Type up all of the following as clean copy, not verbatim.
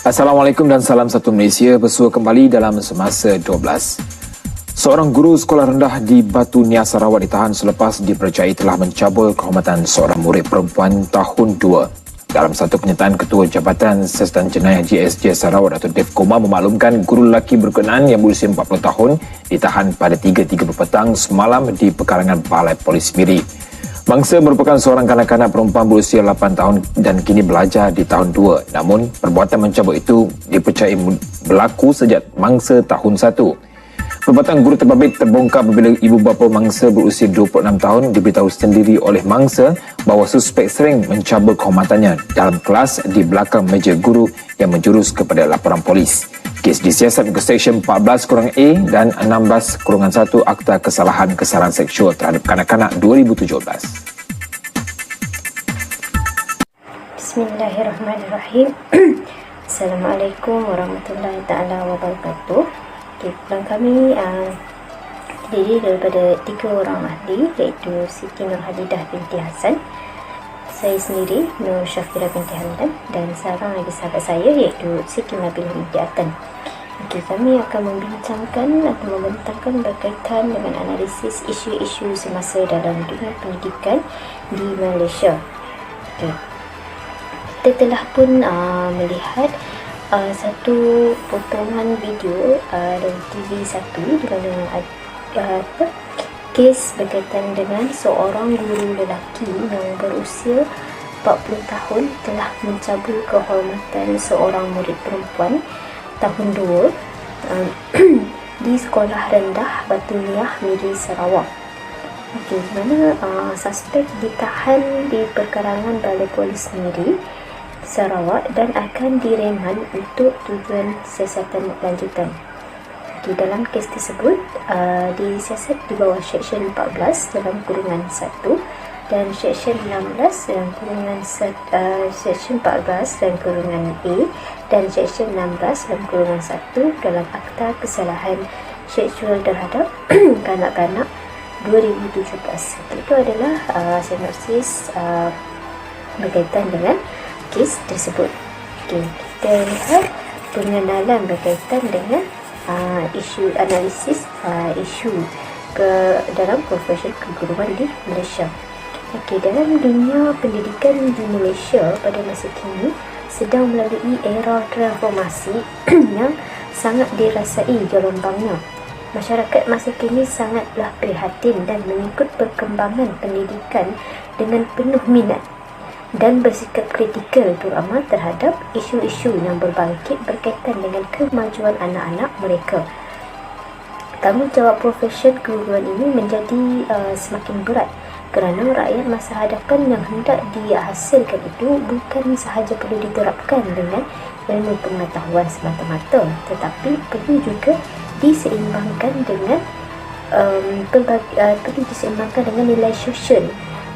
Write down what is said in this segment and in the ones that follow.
Assalamualaikum dan salam satu Malaysia. Bersua kembali dalam Semasa 12. Seorang guru sekolah rendah di Batu Nias Sarawak ditahan selepas dipercayai telah mencabul kehormatan seorang murid perempuan tahun 2. Dalam satu pernyataan, Ketua Jabatan Siasatan Jenayah JSJ Sarawak Datuk Dev Kumar memaklumkan guru lelaki berkenaan yang berusia 40 tahun ditahan pada 3.30 petang semalam di pekarangan Balai Polis Miri. Mangsa merupakan seorang kanak-kanak perempuan berusia 8 tahun dan kini belajar di tahun 2. Namun, perbuatan mencabut itu dipercayai berlaku sejak mangsa tahun 1. Perbuatan guru terbabit terbongkar apabila ibu bapa mangsa berusia 26 tahun diberitahu sendiri oleh mangsa bahawa suspek sering mencabul kehormatannya dalam kelas di belakang meja guru yang menjurus kepada laporan polis. Kes disiasat ke Seksyen 14-A dan 16-1 Akta Kesalahan Seksual terhadap Kanak-kanak 2017. Bismillahirrahmanirrahim. Assalamualaikum warahmatullahi taala wabarakatuh. Pulang kami terdiri daripada 3 orang ahli, iaitu Siti Nurhalidah binti Hassan, saya sendiri Nur Syafira binti Hamdan, dan seorang lagi sahabat saya iaitu Siti Nabilah binti Atan. Kami akan membincangkan atau membentangkan berkaitan dengan analisis isu-isu semasa dalam dunia pendidikan di Malaysia. Kita telah pun melihat satu potongan video dari TV1 di mana kes berkaitan dengan seorang guru lelaki yang berusia 40 tahun telah mencabul kehormatan seorang murid perempuan tahun 2 di sekolah rendah Batu Nias Miri Sarawak. Di mana suspek ditahan di perkarangan Balai Polis Miri Sarawak dan akan direman untuk tujuan siasatan lanjutan. Di dalam kes tersebut disiasat di bawah Seksyen 14 dalam kurungan 1 dan Seksyen 16 dalam kurungan Seksyen 14 dalam kurungan A dan Seksyen 16 dalam kurungan 1 dalam Akta Kesalahan Seksual terhadap Kanak-kanak 2017. Itu adalah sinopsis berkaitan dengan kes tersebut. Kita lihat pengenalan berkaitan dengan isu analisis isu dalam profesi keguruan di Malaysia. Dalam dunia pendidikan di Malaysia pada masa kini sedang melalui era transformasi yang sangat dirasai gelombangnya. Masyarakat masa kini sangatlah prihatin dan mengikut perkembangan pendidikan dengan penuh minat dan bersikap kritikal terutama terhadap isu-isu yang berbangkit berkaitan dengan kemajuan anak-anak mereka. Tanggungjawab profesi keguruan ini menjadi semakin berat kerana rakyat masa hadapan yang hendak dihasilkan itu bukan sahaja perlu diterapkan dengan ilmu pengetahuan semata-mata, tetapi perlu juga diseimbangkan dengan nilai sosial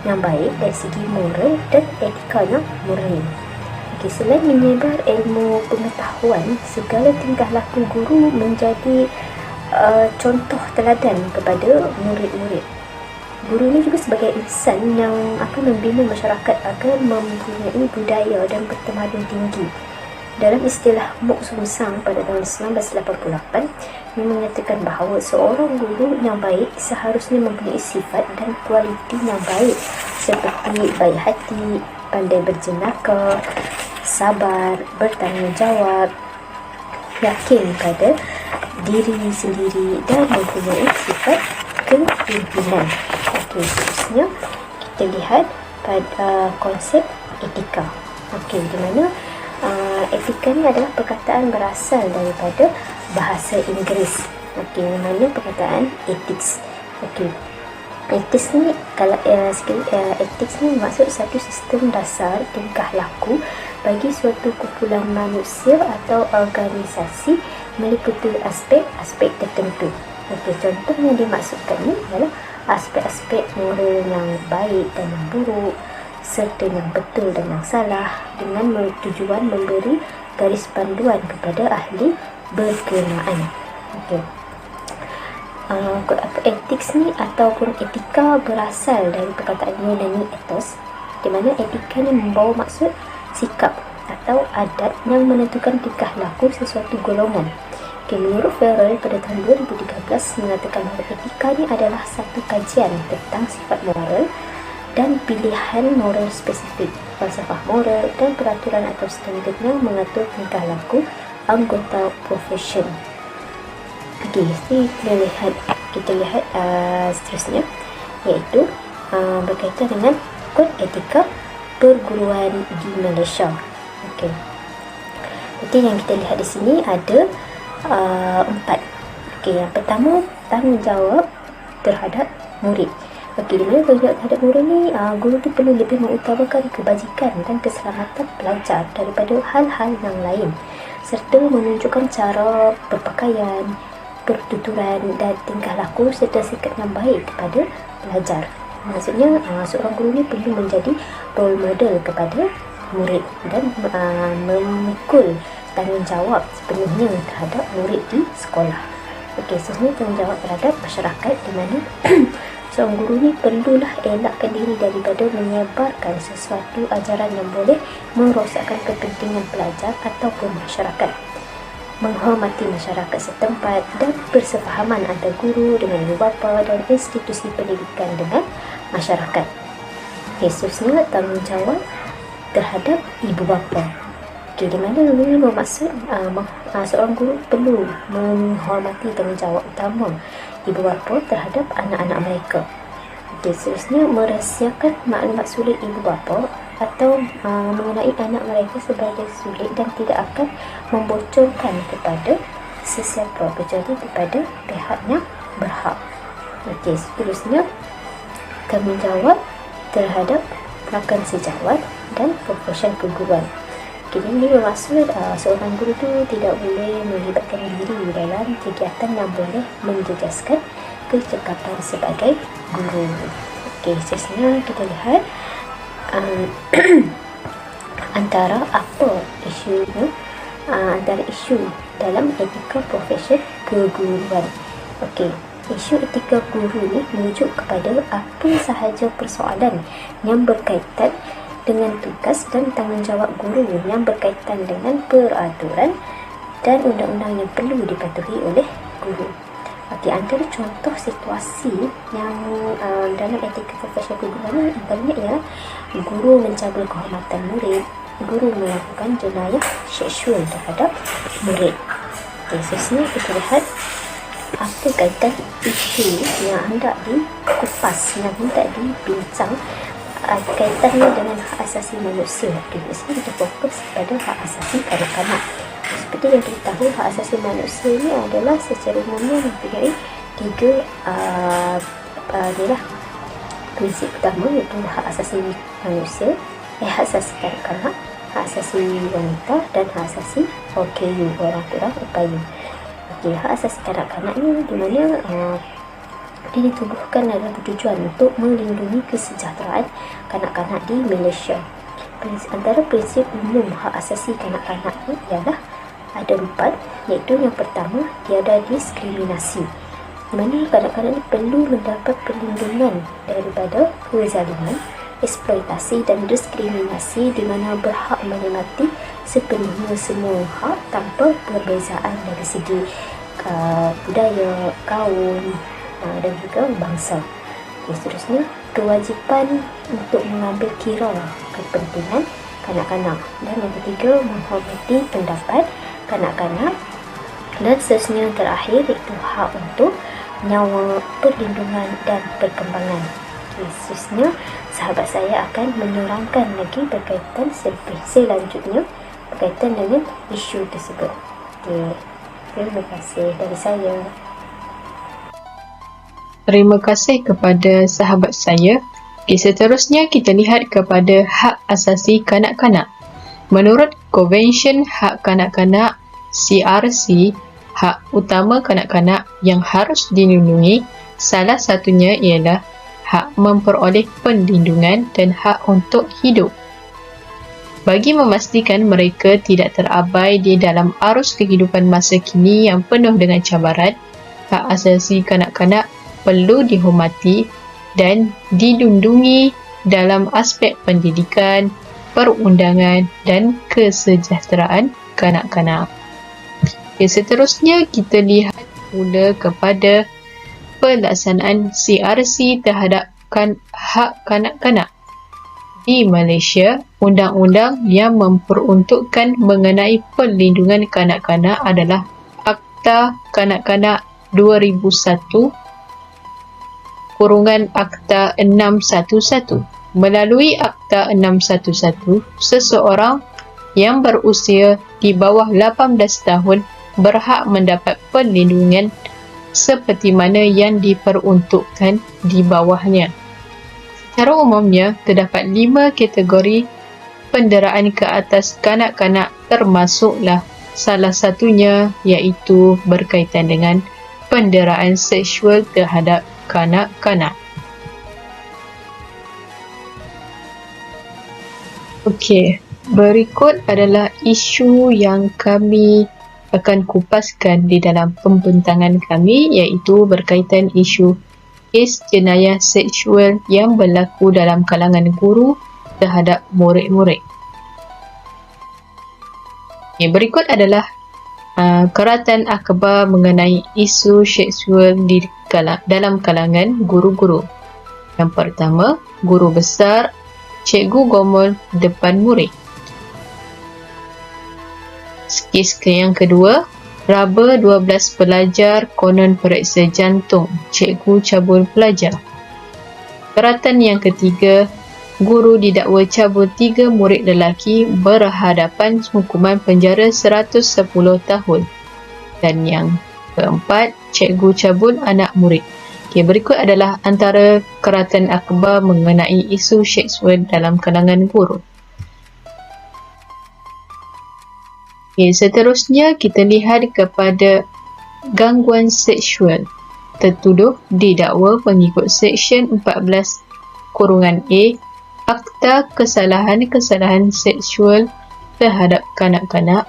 yang baik dari segi moral dan etika yang murni. Selain menyebar ilmu pengetahuan, segala tingkah laku guru menjadi contoh teladan kepada murid-murid. Guru ini juga sebagai insan yang akan membina masyarakat agar mempunyai budaya dan bertamadun tinggi. Dalam istilah Mok Sung Sang pada tahun 1988, ia menyatakan bahawa seorang guru yang baik seharusnya mempunyai sifat dan kualiti yang baik seperti baik hati, pandai berjenaka, sabar, bertanggungjawab, yakin pada diri sendiri dan mempunyai sifat kepimpinan. Seterusnya kita lihat pada konsep etika. Di mana etika ni adalah perkataan berasal daripada bahasa Inggeris. Di mana perkataan ethics. Ethics ni ethics ni maksud satu sistem dasar tingkah laku bagi suatu kumpulan manusia atau organisasi meliputi aspek-aspek tertentu. Contoh yang dimaksudkan ni adalah aspek-aspek moral yang baik dan yang buruk serta yang betul dan yang salah dengan tujuan memberi garis panduan kepada ahli berkenaan. Ethics ni ataupun etika berasal dari perkataan Yunani ethos, di mana etika ni membawa maksud sikap atau adat yang menentukan tingkah laku sesuatu golongan. Menurut Farrell pada tahun 2013 mengatakan bahawa etika ni adalah satu kajian tentang sifat moral dan pilihan moral spesifik, falsafah moral dan peraturan atau standard yang mengatur tingkah laku anggota profesion. Okey, kita lihat seterusnya, iaitu berkaitan dengan kod etika perguruan di Malaysia. Okey. Jadi yang kita lihat di sini ada 4. Okey, yang pertama, tanggungjawab terhadap murid. Okey, di mana tanggungjawab terhadap murid ni, guru tu perlu lebih mengutamakan kebajikan dan keselamatan pelajar daripada hal-hal yang lain, serta menunjukkan cara berpakaian, pertuturan dan tingkah laku serta sikap yang baik kepada pelajar. Maksudnya seorang guru ni perlu menjadi role model kepada murid dan memikul tanggungjawab sepenuhnya terhadap murid di sekolah. Okey, seterusnya tanggungjawab terhadap masyarakat, di mana seorang guru ni perlulah elakkan diri daripada menyebarkan sesuatu ajaran yang boleh merosakkan kepentingan pelajar ataupun masyarakat, menghormati masyarakat setempat dan persefahaman antara guru dengan ibu bapa dan institusi pendidikan dengan masyarakat. Seterusnya tanggungjawab terhadap ibu bapa. Okey, di mana ini bermaksud seorang guru perlu menghormati tanggungjawab utama ibu bapa terhadap anak-anak mereka. Okey, seterusnya merahsiakan maklumat sulit ibu bapa atau mengenai anak mereka sebagai sulit dan tidak akan membocorkan kepada sesiapa kecuali kepada pihak yang berhak. Okey, seterusnya tanggungjawab terhadap rakan sejawat dan profesion keguruan. Okay, ini bermaksud seorang guru tu tidak boleh melibatkan diri dalam kegiatan yang boleh menjejaskan kecekapan sebagai guru. Okey, seterusnya kita lihat antara isu dalam etika profesion keguruan. Okey, isu etika guru ni merujuk kepada apa sahaja persoalan yang berkaitan dengan tugas dan tanggungjawab guru yang berkaitan dengan peraturan dan undang-undang yang perlu dipatuhi oleh guru. Okey, antara contoh situasi yang dalam etika profesion keguruan ini antaranya ialah guru mencabul kehormatan murid, guru melakukan jenayah seksual terhadap murid. Okey, seterusnya kita lihat apa kaitan isu yang hendak dikupas, yang hendak dibincang kaitannya dengan hak asasi manusia. Okey, di sini kita fokus pada hak asasi kanak-kanak. Seperti yang kita tahu, hak asasi manusia ini adalah secara umumnya mempunyai 3 prinsip utama, iaitu hak asasi manusia, hak asasi kanak-kanak, hak asasi wanita dan hak asasi OKU, orang kurang upayu. Okey, hak asasi kanak-kanak ni di mana dia ditubuhkan adalah bertujuan untuk melindungi kesejahteraan kanak-kanak di Malaysia. Antara prinsip umum hak asasi kanak-kanak ni ialah ada 4, iaitu yang pertama, tiada diskriminasi, di mana kanak-kanak ni perlu mendapat perlindungan daripada kezaliman, eksploitasi dan diskriminasi, di mana berhak menikmati sepenuhnya semua hak tanpa perbezaan dari segi budaya, kaum dan juga bangsa. Seterusnya, kewajipan untuk mengambil kira kepentingan kanak-kanak, dan yang ketiga, menghormati pendapat kanak-kanak, dan seterusnya yang terakhir iaitu hak untuk nyawa, perlindungan dan perkembangan. Seterusnya, sahabat saya akan menerangkan lagi berkaitan selanjutnya berkaitan dengan isu tersebut. Terima kasih dari saya. Terima kasih kepada sahabat saya. Seterusnya kita lihat kepada hak asasi kanak-kanak. Menurut Konvensyen Hak Kanak-Kanak CRC, hak utama kanak-kanak yang harus dilindungi salah satunya ialah hak memperoleh perlindungan dan hak untuk hidup. Bagi memastikan mereka tidak terabai di dalam arus kehidupan masa kini yang penuh dengan cabaran, hak asasi kanak-kanak perlu dihormati dan dilindungi dalam aspek pendidikan, perundangan dan kesejahteraan kanak-kanak. Seterusnya kita lihat pula kepada pelaksanaan CRC terhadap hak kanak-kanak. Di Malaysia, undang-undang yang memperuntukkan mengenai perlindungan kanak-kanak adalah Akta Kanak-Kanak 2001 Akta 611. Melalui Akta 611, seseorang yang berusia di bawah 18 tahun berhak mendapat perlindungan seperti mana yang diperuntukkan di bawahnya. Secara umumnya, terdapat 5 kategori penderaan ke atas kanak-kanak, termasuklah salah satunya iaitu berkaitan dengan penderaan seksual terhadap kanak-kanak. Okey, berikut adalah isu yang kami akan kupaskan di dalam pembentangan kami, iaitu berkaitan isu kes jenayah seksual yang berlaku dalam kalangan guru terhadap murid-murid. Berikut adalah keratan akhbar mengenai isu seksual dalam kalangan guru-guru. Yang pertama, guru besar cikgu gomol depan murid. Kes yang kedua, raba 12 pelajar konon periksa jantung, cikgu cabul pelajar. Keratan yang ketiga, guru didakwa cabul 3 murid lelaki berhadapan hukuman penjara 110 tahun. Dan yang keempat, cikgu cabul anak murid. Berikut adalah antara keratan akhbar mengenai isu seksual dalam kalangan guru. Seterusnya kita lihat kepada gangguan seksual. Tertuduh didakwa mengikut Seksyen 14(A) Akta Kesalahan-Kesalahan Seksual terhadap Kanak-kanak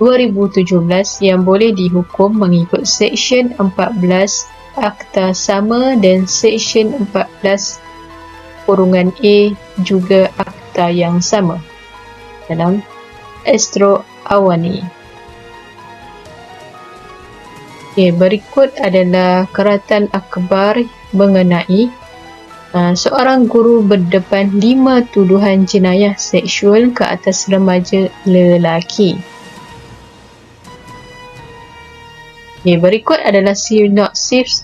2017 yang boleh dihukum mengikut Seksyen 14 Akta Sama dan Seksyen 14(A) juga akta yang sama dalam Astro Awani. Berikut adalah keratan akhbar mengenai seorang guru berdepan 5 tuduhan jenayah seksual ke atas remaja lelaki. Berikut adalah sinopsis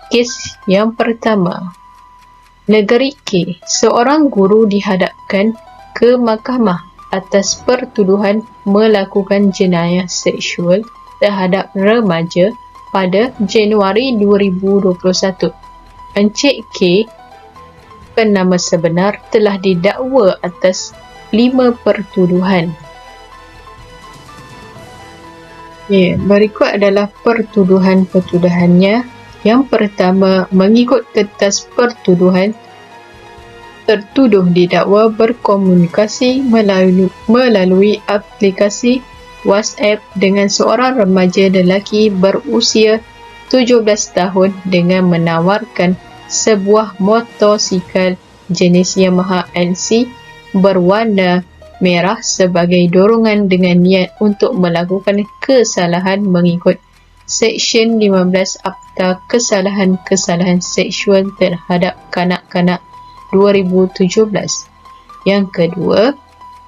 kes yang pertama. Negeri K, seorang guru dihadapkan ke mahkamah atas pertuduhan melakukan jenayah seksual terhadap remaja pada Januari 2021. Encik K, bukan nama sebenar, telah didakwa atas 5 pertuduhan. Berikut adalah pertuduhan-pertuduhannya. Yang pertama, mengikut kertas pertuduhan, tertuduh didakwa berkomunikasi melalui aplikasi WhatsApp dengan seorang remaja lelaki berusia 17 tahun dengan menawarkan sebuah motosikal jenis Yamaha LC berwarna merah sebagai dorongan dengan niat untuk melakukan kesalahan mengikut Seksyen 15 Akta Kesalahan-Kesalahan Seksual terhadap Kanak-kanak 2017. Yang kedua,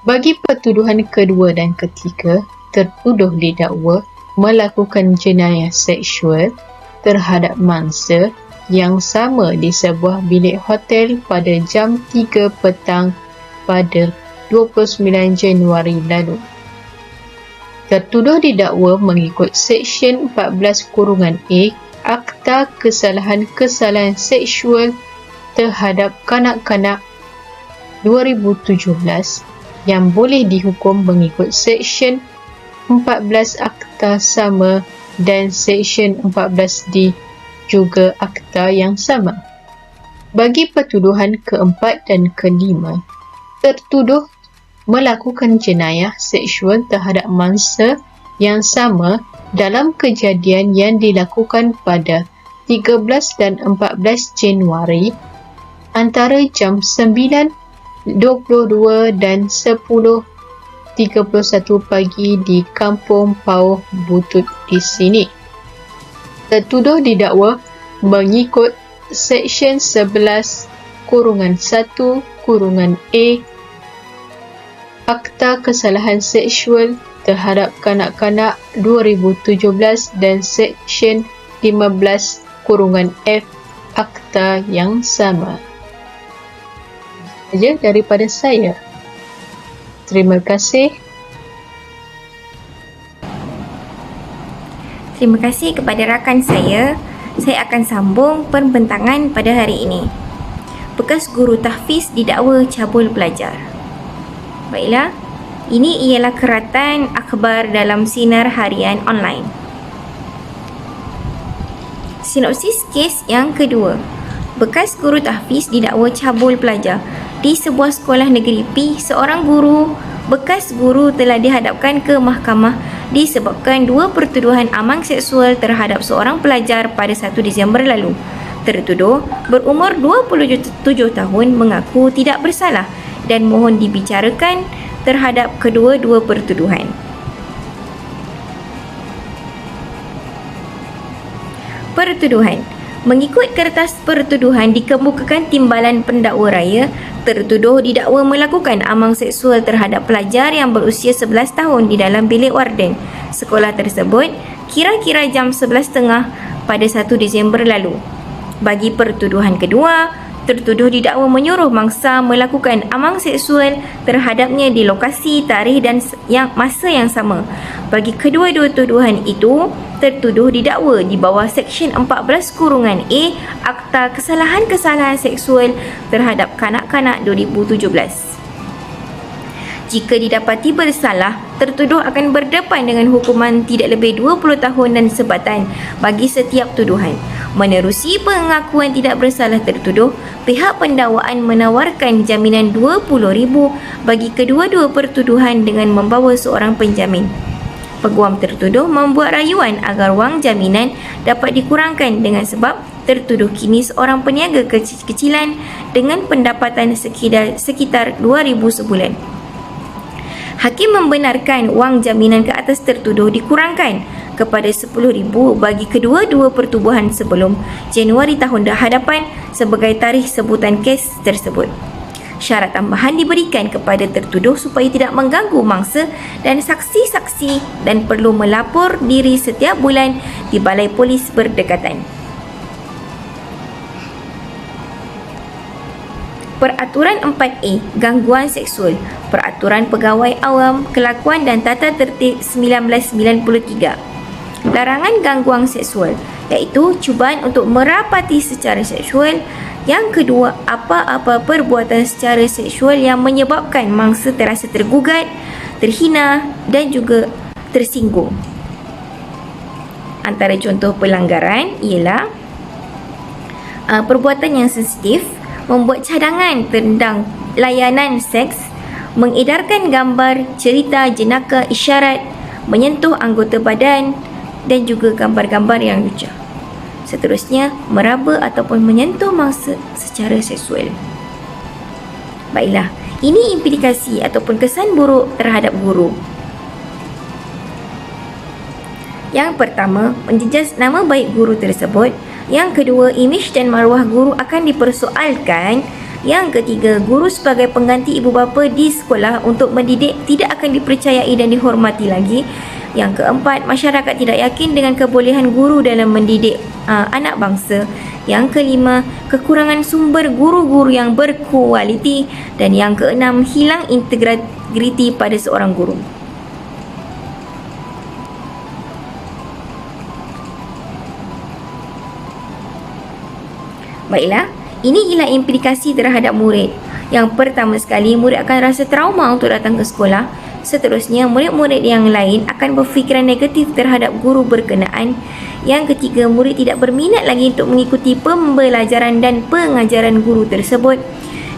bagi pertuduhan kedua dan ketiga, tertuduh didakwa melakukan jenayah seksual terhadap mangsa yang sama di sebuah bilik hotel pada jam 3 petang pada 29 Januari lalu. Tertuduh didakwa mengikut Seksyen 14(A) Akta Kesalahan-Kesalahan Seksual terhadap Kanak-kanak 2017 yang boleh dihukum mengikut Seksyen 14 Akta Sama dan Seksyen 14D juga akta yang sama. Bagi pertuduhan keempat dan kelima, tertuduh melakukan jenayah seksual terhadap mangsa yang sama dalam kejadian yang dilakukan pada 13 dan 14 Januari antara jam 9 22 dan 10:31 pagi di Kampung Pauh Butut di sini. Tertuduh didakwa mengikut Seksyen 11-1-A Akta Kesalahan Seksual terhadap Kanak-kanak 2017 dan Seksyen 15-F Akta yang sama. Saja daripada saya. Terima kasih. Terima kasih kepada rakan saya. Saya akan sambung pembentangan pada hari ini. Bekas guru tahfiz didakwa cabul pelajar. Baiklah, ini ialah keratan akhbar dalam sinar harian online. Sinopsis kes yang kedua. Bekas guru tahfiz didakwa cabul pelajar. Di sebuah sekolah negeri P, seorang guru bekas guru telah dihadapkan ke mahkamah disebabkan 2 pertuduhan amang seksual terhadap seorang pelajar pada 1 Disember lalu. Tertuduh berumur 27 tahun mengaku tidak bersalah dan mohon dibicarakan terhadap kedua-dua pertuduhan. Pertuduhan. Mengikut kertas pertuduhan dikemukakan Timbalan Pendakwa Raya, tertuduh didakwa melakukan amang seksual terhadap pelajar yang berusia 11 tahun di dalam bilik warden sekolah tersebut kira-kira jam 11.30 pada 1 Disember lalu. Bagi pertuduhan kedua, tertuduh didakwa menyuruh mangsa melakukan amang seksual terhadapnya di lokasi, tarikh dan masa yang sama. Bagi kedua-dua tuduhan itu, tertuduh didakwa di bawah Seksyen 14-A Akta Kesalahan Seksual terhadap Kanak-kanak 2017. Jika didapati bersalah, tertuduh akan berdepan dengan hukuman tidak lebih 20 tahun dan sebatan bagi setiap tuduhan. Menerusi pengakuan tidak bersalah tertuduh, pihak pendakwaan menawarkan jaminan RM20,000 bagi kedua-dua pertuduhan dengan membawa seorang penjamin. Peguam tertuduh membuat rayuan agar wang jaminan dapat dikurangkan dengan sebab tertuduh kini seorang peniaga kecil-kecilan dengan pendapatan sekitar RM2,000 sebulan. Hakim membenarkan wang jaminan ke atas tertuduh dikurangkan kepada RM10,000 bagi kedua-dua pertubuhan sebelum Januari tahun hadapan sebagai tarikh sebutan kes tersebut. Syarat tambahan diberikan kepada tertuduh supaya tidak mengganggu mangsa dan saksi-saksi dan perlu melapor diri setiap bulan di balai polis berdekatan. Peraturan 4A, Gangguan Seksual, Peraturan Pegawai Awam, Kelakuan dan Tata Tertib 1993. Larangan gangguan seksual, iaitu cubaan untuk merapati secara seksual. Yang kedua, apa-apa perbuatan secara seksual yang menyebabkan mangsa terasa tergugat, terhina dan juga tersinggung. Antara contoh pelanggaran ialah perbuatan yang sensitif, membuat cadangan tentang layanan seks, mengedarkan gambar, cerita, jenaka, isyarat, menyentuh anggota badan dan juga gambar-gambar yang lucu. Seterusnya, meraba ataupun menyentuh mangsa secara seksual. Baiklah, ini implikasi ataupun kesan buruk terhadap guru. Yang pertama, menjejas nama baik guru tersebut. Yang kedua, imej dan maruah guru akan dipersoalkan. Yang ketiga, guru sebagai pengganti ibu bapa di sekolah untuk mendidik tidak akan dipercayai dan dihormati lagi. Yang keempat, masyarakat tidak yakin dengan kebolehan guru dalam mendidik anak bangsa. Yang kelima, kekurangan sumber guru-guru yang berkualiti. Dan yang keenam, hilang integriti pada seorang guru. Baiklah, ini ialah implikasi terhadap murid. Yang pertama sekali, murid akan rasa trauma untuk datang ke sekolah. Seterusnya, murid-murid yang lain akan berfikiran negatif terhadap guru berkenaan. Yang ketiga, murid tidak berminat lagi untuk mengikuti pembelajaran dan pengajaran guru tersebut.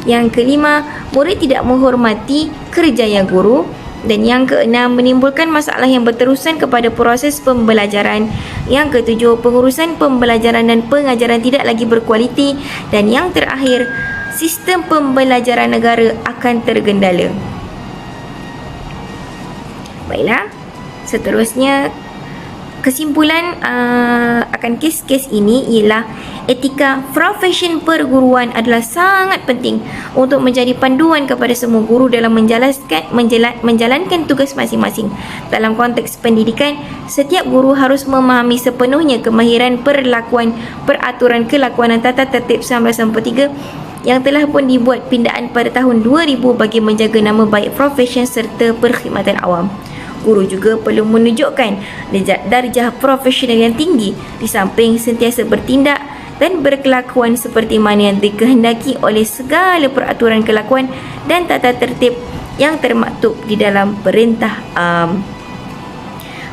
Yang kelima, murid tidak menghormati kerjaya guru. Dan yang keenam, menimbulkan masalah yang berterusan kepada proses pembelajaran. Yang ketujuh, pengurusan pembelajaran dan pengajaran tidak lagi berkualiti. Dan yang terakhir, sistem pembelajaran negara akan tergendala. Baiklah, seterusnya kesimpulan akan kes-kes ini ialah etika profesion perguruan adalah sangat penting untuk menjadi panduan kepada semua guru dalam menjalankan tugas masing-masing. Dalam konteks pendidikan, setiap guru harus memahami sepenuhnya kemahiran peraturan kelakuan dan tata tertib 1993 yang telah pun dibuat pindaan pada tahun 2000 bagi menjaga nama baik profesion serta perkhidmatan awam. Guru juga perlu menunjukkan darjah profesional yang tinggi di samping sentiasa bertindak dan berkelakuan seperti mana yang dikehendaki oleh segala peraturan kelakuan dan tata tertib yang termaktub di dalam perintah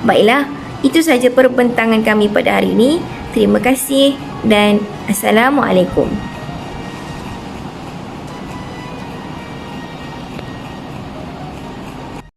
Baiklah, itu sahaja perbincangan kami pada hari ini. Terima kasih dan Assalamualaikum.